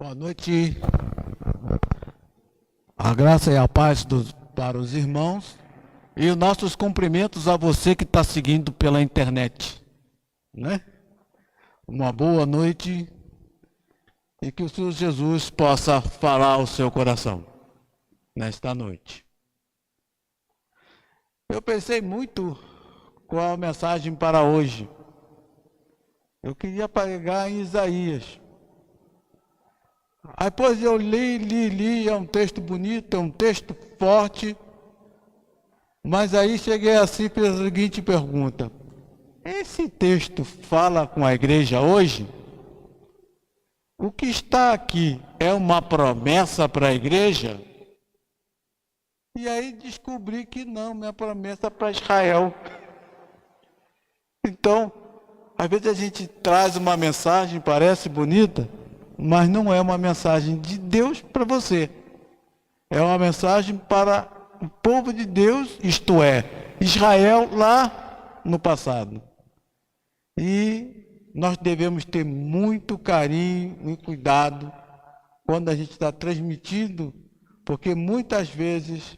Boa noite, a graça e a paz para os irmãos e os nossos cumprimentos a você que está seguindo pela internet, né? Uma boa noite e que o Senhor Jesus possa falar ao seu coração nesta noite. Eu pensei muito qual a mensagem para hoje. Eu queria pegar em Isaías. Aí depois eu li, é um texto bonito, é um texto forte, mas aí cheguei assim para a seguinte pergunta: esse texto fala com a igreja hoje? O que está aqui é uma promessa para a igreja? E aí descobri que não, minha promessa é para Israel. Então, às vezes a gente traz uma mensagem, parece bonita, mas não é uma mensagem de Deus para você. É uma mensagem para o povo de Deus, isto é, Israel lá no passado. E nós devemos ter muito carinho e cuidado quando a gente está transmitindo, porque muitas vezes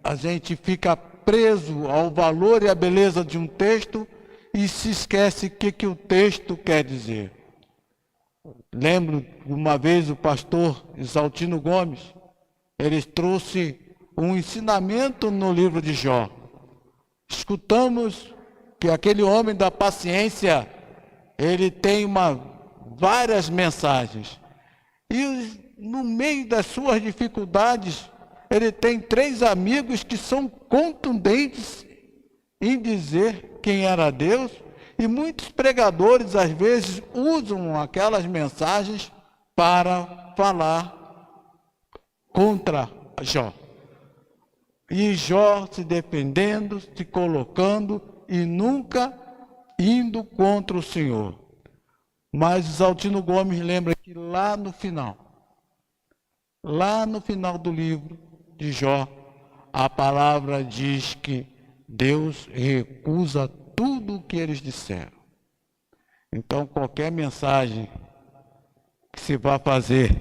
a gente fica preso ao valor e à beleza de um texto e se esquece o que o texto quer dizer. Lembro uma vez o pastor Exaltino Gomes, ele trouxe um ensinamento no livro de Jó. Escutamos que aquele homem da paciência, ele tem várias mensagens. E no meio das suas dificuldades, ele tem 3 amigos que são contundentes em dizer quem era Deus. E muitos pregadores, às vezes, usam aquelas mensagens para falar contra Jó. E Jó se defendendo, se colocando e nunca indo contra o Senhor. Mas Exaltino Gomes lembra que lá no final do livro de Jó, a palavra diz que Deus recusa tudo o que eles disseram. Então, qualquer mensagem que se vá fazer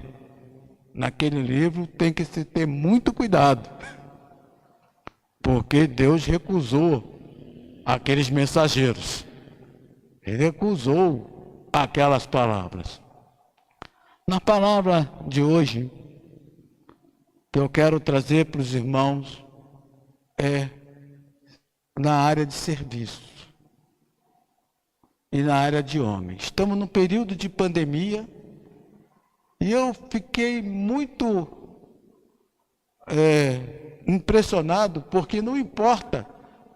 naquele livro tem que se ter muito cuidado, porque Deus recusou aqueles mensageiros. Ele recusou aquelas palavras. Na palavra de hoje, que eu quero trazer para os irmãos é na área de serviço e na área de homem. Estamos num período de pandemia e eu fiquei muito impressionado, porque não importa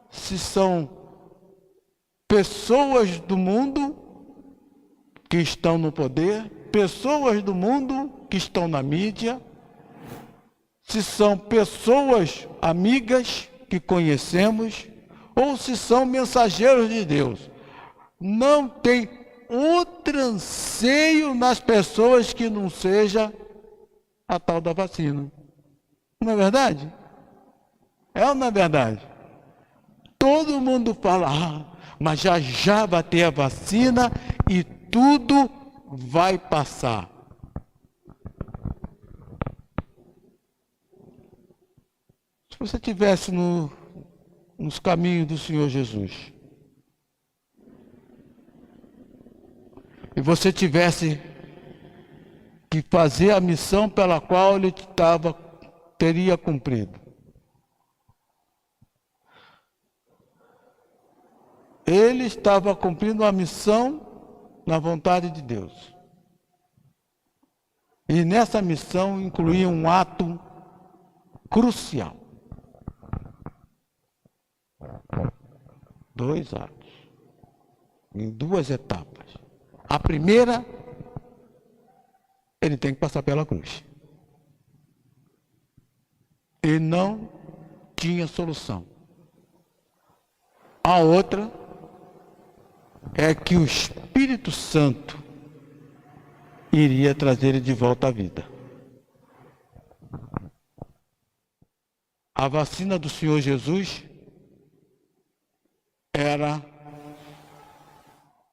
se são pessoas do mundo que estão no poder, pessoas do mundo que estão na mídia, se são pessoas amigas que conhecemos, ou se são mensageiros de Deus. Não tem outro anseio nas pessoas que não seja a tal da vacina. Não é verdade? É ou não é verdade? Todo mundo fala, mas já vai ter a vacina e tudo vai passar. Se você estivesse nos caminhos do Senhor Jesus, e você tivesse que fazer a missão pela qual ele teria cumprido. Ele estava cumprindo a missão na vontade de Deus. E nessa missão incluía um ato crucial. 2 atos, em 2 etapas. A primeira, ele tem que passar pela cruz. E não tinha solução. A outra é que o Espírito Santo iria trazer ele de volta à vida. A vacina do Senhor Jesus era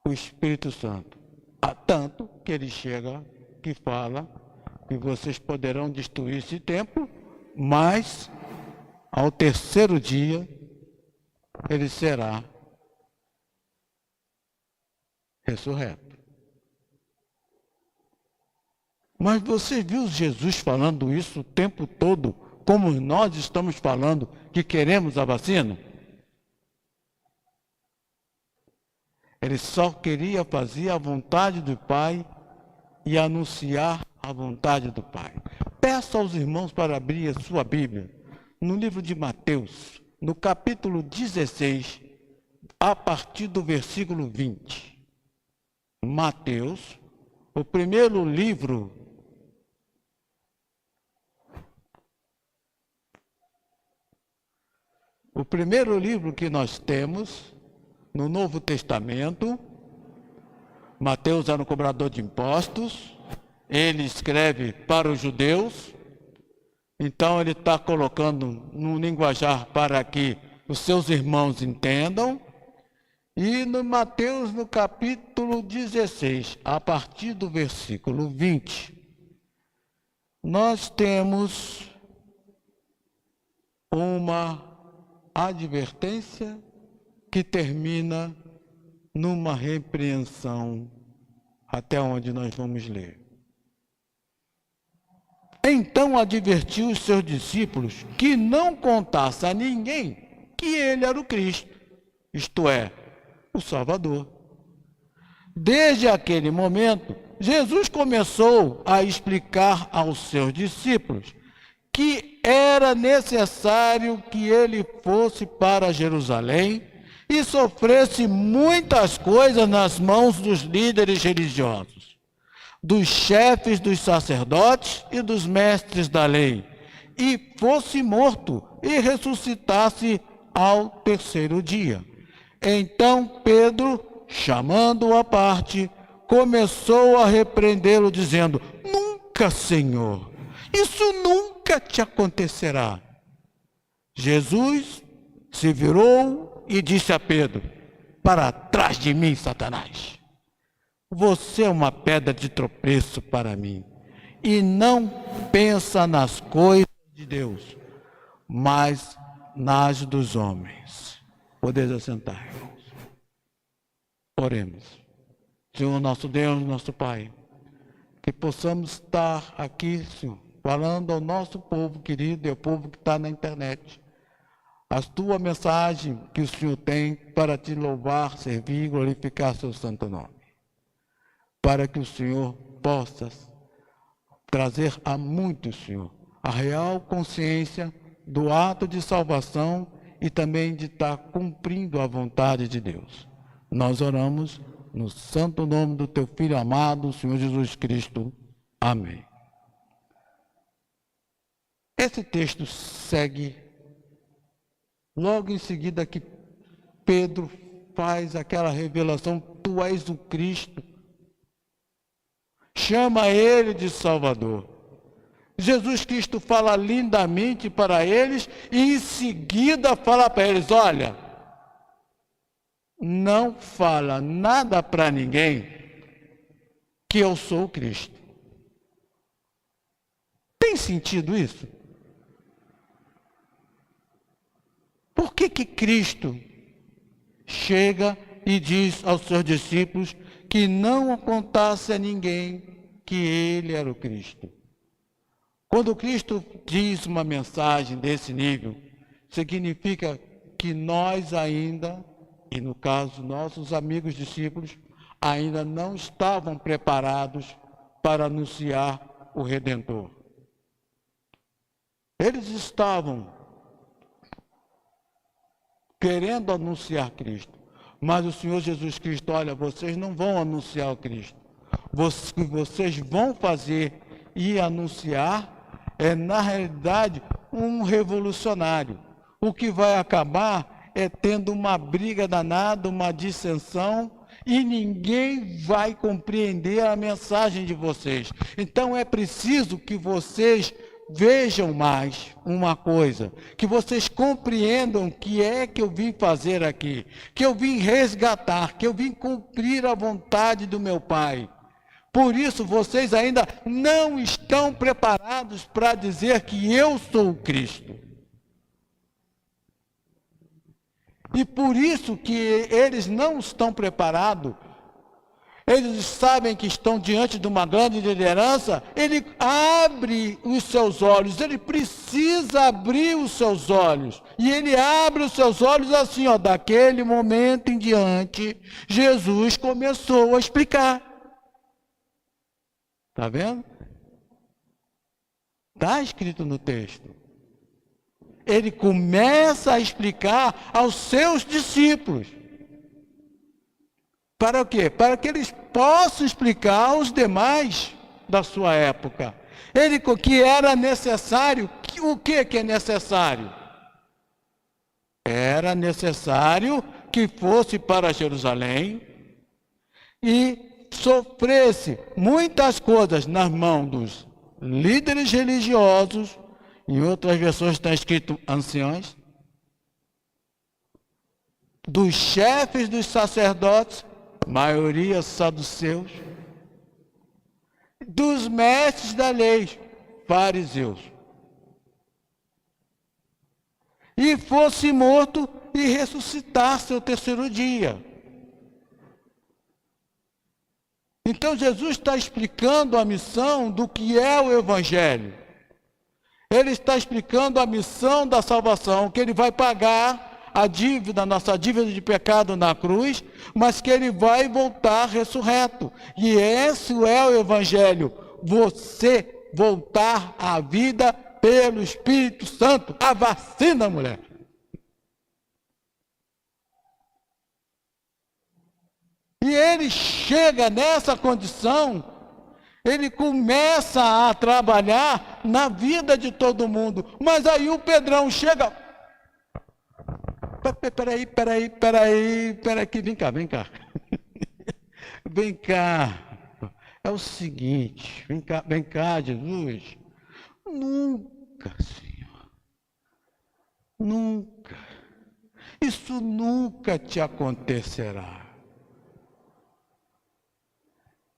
o Espírito Santo. Tanto que ele chega que fala que vocês poderão destruir esse templo, mas ao terceiro dia ele será ressurreto. Mas você viu Jesus falando isso o tempo todo, como nós estamos falando que queremos a vacina? Ele só queria fazer a vontade do Pai e anunciar a vontade do Pai. Peço aos irmãos para abrir a sua Bíblia no livro de Mateus, no capítulo 16, a partir do versículo 20. Mateus, o primeiro livro que nós temos no Novo Testamento. Mateus era um cobrador de impostos, ele escreve para os judeus, então ele está colocando num linguajar para que os seus irmãos entendam. E no Mateus, no capítulo 16, a partir do versículo 20, nós temos uma advertência que termina numa repreensão, até onde nós vamos ler. Então advertiu os seus discípulos que não contasse a ninguém que ele era o Cristo, isto é, o Salvador. Desde aquele momento, Jesus começou a explicar aos seus discípulos que era necessário que ele fosse para Jerusalém e sofresse muitas coisas nas mãos dos líderes religiosos, dos chefes dos sacerdotes e dos mestres da lei, e fosse morto e ressuscitasse ao terceiro dia. Então Pedro, chamando-o à parte, começou a repreendê-lo, dizendo: Nunca, Senhor, isso nunca te acontecerá. Jesus se virou e disse a Pedro: Para trás de mim, Satanás. Você é uma pedra de tropeço para mim, e não pensa nas coisas de Deus, mas nas dos homens. Podeis assentar, irmãos. Oremos. Senhor, nosso Deus, nosso Pai, que possamos estar aqui, Senhor, falando ao nosso povo querido e ao povo que está na internet, a tua mensagem que o Senhor tem para te louvar, servir e glorificar seu santo nome. Para que o Senhor possa trazer a muitos, Senhor, a real consciência do ato de salvação e também de estar cumprindo a vontade de Deus. Nós oramos no santo nome do teu Filho amado, Senhor Jesus Cristo. Amém. Esse texto segue logo em seguida que Pedro faz aquela revelação: Tu és o Cristo. Chama ele de Salvador. Jesus Cristo fala lindamente para eles e em seguida fala para eles: olha, não fala nada para ninguém que eu sou o Cristo. Tem sentido isso? Por que Cristo chega e diz aos seus discípulos que não contasse a ninguém que ele era o Cristo? Quando Cristo diz uma mensagem desse nível, significa que nós ainda, e no caso nossos amigos discípulos, ainda não estavam preparados para anunciar o Redentor. Eles estavam querendo anunciar Cristo, mas o Senhor Jesus Cristo: olha, vocês não vão anunciar o Cristo. O que vocês vão fazer e anunciar é, na realidade, um revolucionário. O que vai acabar é tendo uma briga danada, uma dissensão, e ninguém vai compreender a mensagem de vocês. Então é preciso que vocês vejam mais uma coisa, que vocês compreendam o que é que eu vim fazer aqui, que eu vim resgatar, que eu vim cumprir a vontade do meu Pai. Por isso vocês ainda não estão preparados para dizer que eu sou o Cristo. E por isso que eles não estão preparados, eles sabem que estão diante de uma grande liderança, ele abre os seus olhos, ele precisa abrir os seus olhos. E ele abre os seus olhos assim, ó, daquele momento em diante, Jesus começou a explicar. Está vendo? Está escrito no texto. Ele começa a explicar aos seus discípulos. Para o quê? Para que eles possam explicar aos demais da sua época. Ele que era necessário, o que é necessário? Era necessário que fosse para Jerusalém e sofresse muitas coisas nas mãos dos líderes religiosos, em outras versões está escrito anciãos, dos chefes dos sacerdotes, maioria saduceus, dos mestres da lei, fariseus. E fosse morto e ressuscitasse ao terceiro dia. Então Jesus está explicando a missão do que é o Evangelho. Ele está explicando a missão da salvação, que ele vai pagar a dívida, nossa dívida de pecado na cruz, mas que ele vai voltar ressurreto. E esse é o Evangelho, você voltar à vida pelo Espírito Santo. A vacina, mulher. E ele chega nessa condição, ele começa a trabalhar na vida de todo mundo. Mas aí o Pedrão chega... Peraí, vem cá. Vem cá. É o seguinte, vem cá, Jesus. Nunca, Senhor. Nunca. Isso nunca te acontecerá.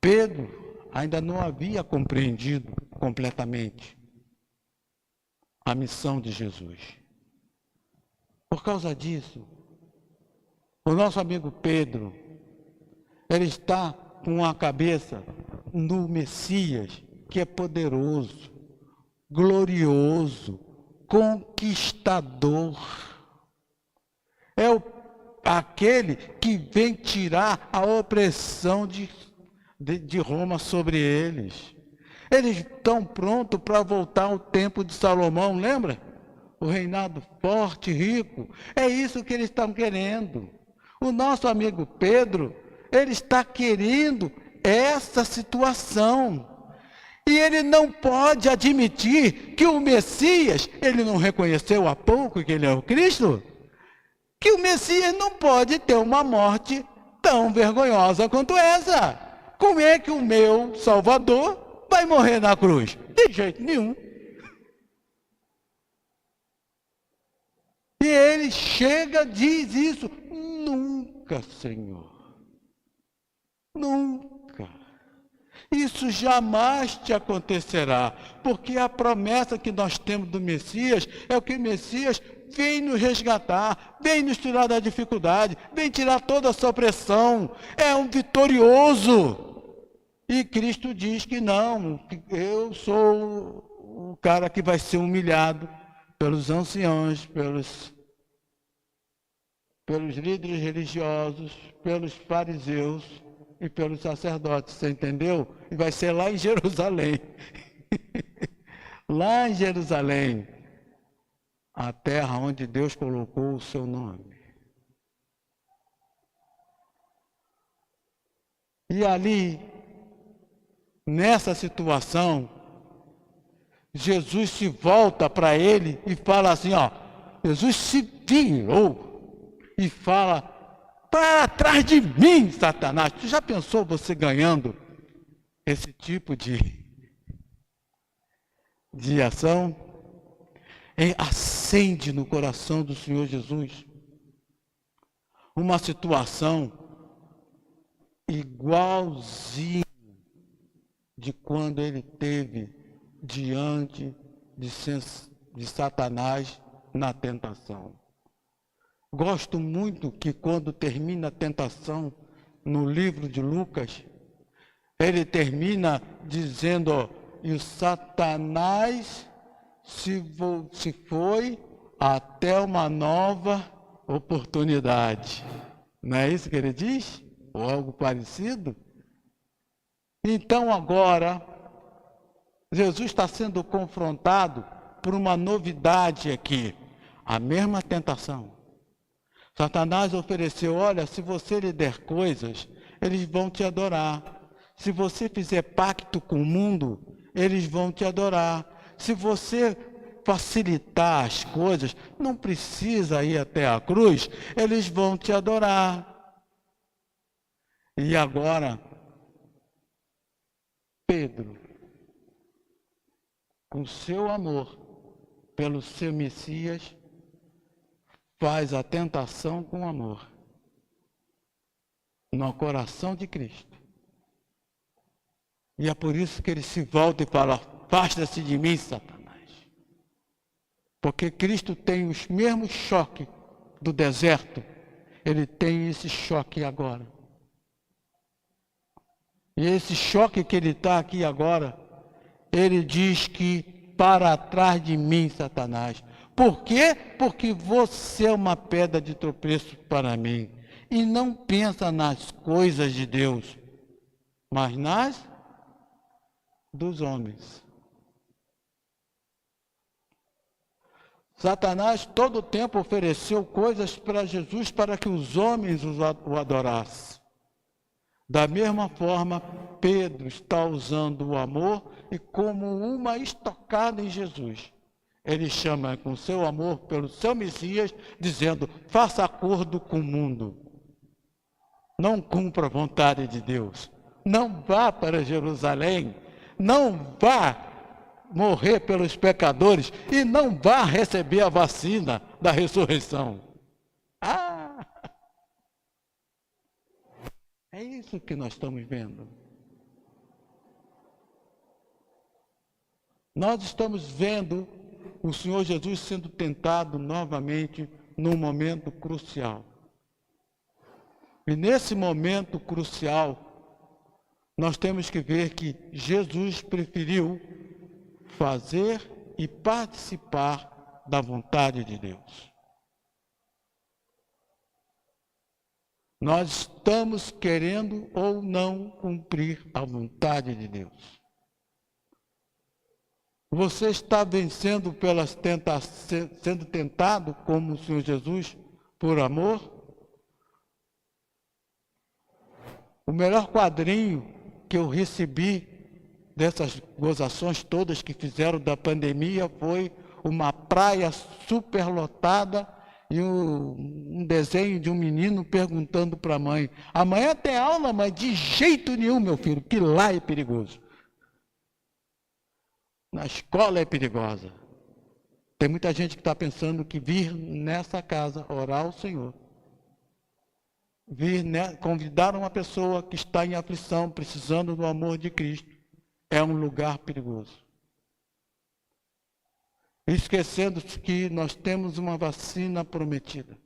Pedro ainda não havia compreendido completamente a missão de Jesus. Por causa disso, o nosso amigo Pedro, ele está com a cabeça no Messias, que é poderoso, glorioso, conquistador. É aquele que vem tirar a opressão de Roma sobre eles. Eles estão prontos para voltar ao tempo de Salomão, lembra? O reinado forte, rico. É isso que eles estão querendo. O nosso amigo Pedro, ele está querendo essa situação. E ele não pode admitir que o Messias, ele não reconheceu há pouco que ele é o Cristo? Que o Messias não pode ter uma morte tão vergonhosa quanto essa. Como é que o meu Salvador vai morrer na cruz? De jeito nenhum. E ele chega, diz isso, nunca, Senhor, nunca, isso jamais te acontecerá, porque a promessa que nós temos do Messias é o que o Messias vem nos resgatar, vem nos tirar da dificuldade, vem tirar toda essa opressão, é um vitorioso. E Cristo diz que não, que eu sou o cara que vai ser humilhado pelos anciãos, pelos líderes religiosos, pelos fariseus e pelos sacerdotes, você entendeu? E vai ser lá em Jerusalém. Lá em Jerusalém, a terra onde Deus colocou o seu nome. E ali, nessa situação, Jesus se volta para ele e fala assim, ó, Jesus se virou e fala, para trás de mim, Satanás. Tu já pensou você ganhando esse tipo de ação? Acende no coração do Senhor Jesus uma situação igualzinha de quando ele teve diante de Satanás na tentação. Gosto muito que quando termina a tentação, no livro de Lucas, ele termina dizendo, ó, e o Satanás se foi até uma nova oportunidade. Não é isso que ele diz? Ou algo parecido? Então agora, Jesus está sendo confrontado por uma novidade aqui. A mesma tentação. Satanás ofereceu, olha, se você lhe der coisas, eles vão te adorar. Se você fizer pacto com o mundo, eles vão te adorar. Se você facilitar as coisas, não precisa ir até a cruz, eles vão te adorar. E agora, Pedro, com seu amor pelo seu Messias, faz a tentação com amor no coração de Cristo. E é por isso que ele se volta e fala, afasta-se de mim, Satanás. Porque Cristo tem os mesmos choques do deserto, ele tem esse choque agora. E esse choque que ele está aqui agora, ele diz que para trás de mim, Satanás. Por quê? Porque você é uma pedra de tropeço para mim. E não pensa nas coisas de Deus, mas nas dos homens. Satanás todo o tempo ofereceu coisas para Jesus para que os homens o adorassem. Da mesma forma, Pedro está usando o amor e como uma estocada em Jesus. Ele chama com seu amor pelo seu Messias, dizendo, faça acordo com o mundo. Não cumpra a vontade de Deus. Não vá para Jerusalém. Não vá morrer pelos pecadores e não vá receber a vacina da ressurreição. É isso que nós estamos vendo. Nós estamos vendo o Senhor Jesus sendo tentado novamente num momento crucial. E nesse momento crucial, nós temos que ver que Jesus preferiu fazer e participar da vontade de Deus. Nós estamos querendo ou não cumprir a vontade de Deus. Você está vencendo sendo tentado como o Senhor Jesus por amor? O melhor quadrinho que eu recebi dessas gozações todas que fizeram da pandemia foi uma praia superlotada e um desenho de um menino perguntando para a mãe, amanhã tem aula, mas de jeito nenhum, meu filho, que lá é perigoso. Na escola é perigosa. Tem muita gente que está pensando que vir nessa casa orar ao Senhor, convidar uma pessoa que está em aflição, precisando do amor de Cristo, é um lugar perigoso. Esquecendo-se que nós temos uma vacina prometida.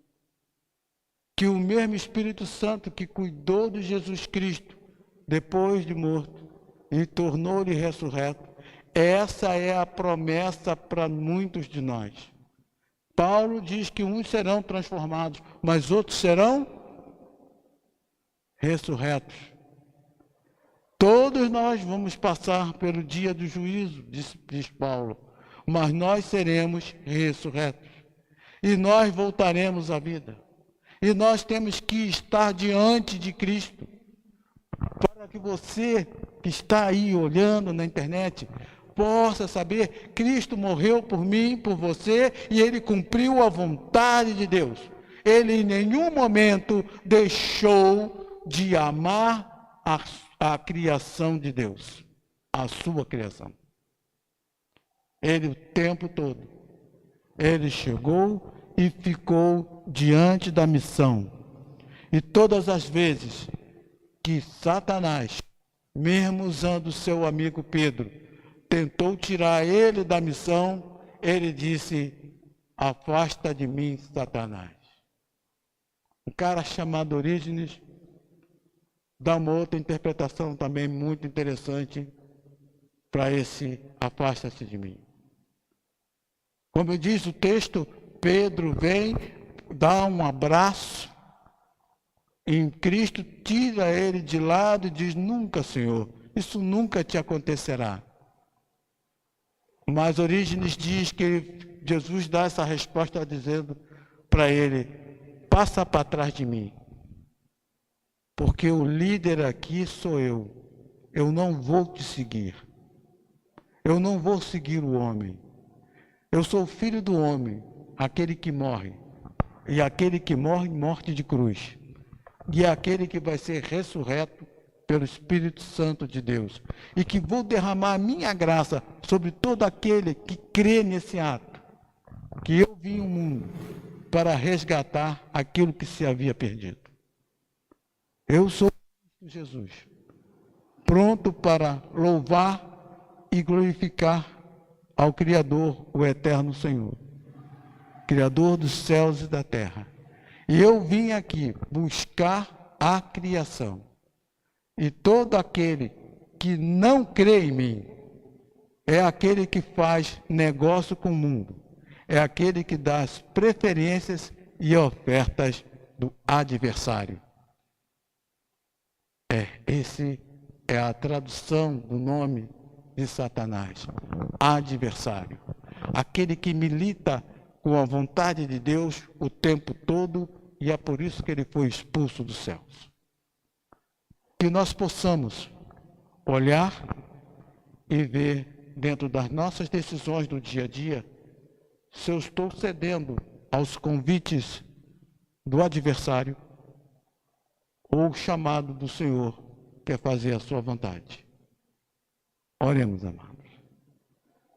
Que o mesmo Espírito Santo que cuidou de Jesus Cristo, depois de morto, e tornou-lhe ressurreto, essa é a promessa para muitos de nós. Paulo diz que uns serão transformados, mas outros serão ressurretos. Todos nós vamos passar pelo dia do juízo, diz Paulo, mas nós seremos ressurretos. E nós voltaremos à vida. E nós temos que estar diante de Cristo, para que você que está aí olhando na internet, possa saber, Cristo morreu por mim, por você, e Ele cumpriu a vontade de Deus. Ele em nenhum momento deixou de amar a criação de Deus, a sua criação. Ele o tempo todo, Ele chegou e ficou diante da missão. E todas as vezes que Satanás mesmo usando o seu amigo Pedro, tentou tirar ele da missão, ele disse: afasta de mim, Satanás. Um cara chamado Orígenes dá uma outra interpretação também muito interessante para esse afasta-se de mim. Como diz o texto, Pedro vem, dá um abraço em Cristo, tira ele de lado e diz: nunca, Senhor, isso nunca te acontecerá. Mas Orígenes diz que Jesus dá essa resposta dizendo para ele: passa para trás de mim, porque o líder aqui sou eu não vou te seguir, eu não vou seguir o homem, eu sou o filho do homem, aquele que morre, e aquele que morre, morte de cruz, e é aquele que vai ser ressurreto pelo Espírito Santo de Deus, e que vou derramar a minha graça sobre todo aquele que crê nesse ato, que eu vim ao mundo para resgatar aquilo que se havia perdido. Eu sou Jesus, pronto para louvar e glorificar ao Criador, o Eterno Senhor, Criador dos céus e da terra. E eu vim aqui buscar a criação. E todo aquele que não crê em mim é aquele que faz negócio com o mundo, é aquele que dá as preferências e ofertas do adversário. Esse é a tradução do nome de Satanás, adversário. Aquele que milita com a vontade de Deus o tempo todo, e é por isso que ele foi expulso dos céus. Que nós possamos olhar e ver dentro das nossas decisões do dia a dia, se eu estou cedendo aos convites do adversário ou o chamado do Senhor, que é fazer a sua vontade. Oremos, amados.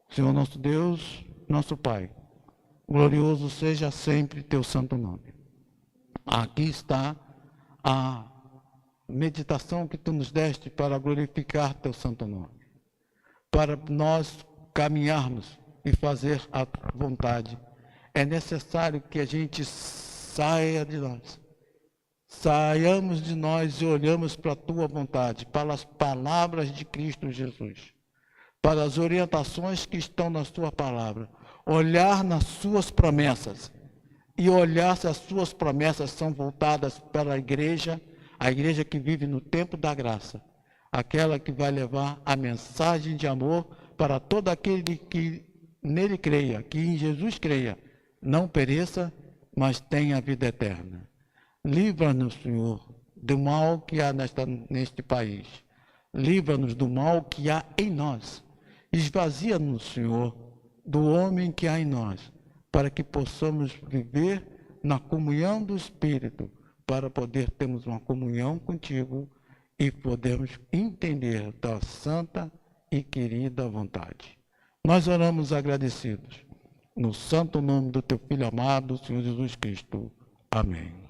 Senhor nosso Deus, nosso Pai, glorioso seja sempre teu santo nome. Aqui está a meditação que tu nos deste para glorificar teu santo nome, para nós caminharmos e fazer a vontade. É necessário que a gente saia de nós, saiamos de nós e olhamos para a tua vontade, para as palavras de Cristo Jesus, para as orientações que estão na sua palavra, olhar nas suas promessas e olhar se as suas promessas são voltadas para a igreja que vive no tempo da graça, aquela que vai levar a mensagem de amor para todo aquele que nele creia, que em Jesus creia, não pereça, mas tenha a vida eterna. Livra-nos, Senhor, do mal que há neste país. Livra-nos do mal que há em nós. Esvazia-nos, Senhor, do homem que há em nós, para que possamos viver na comunhão do Espírito, para poder termos uma comunhão contigo e podermos entender tua santa e querida vontade. Nós oramos agradecidos, no santo nome do teu Filho amado, Senhor Jesus Cristo. Amém.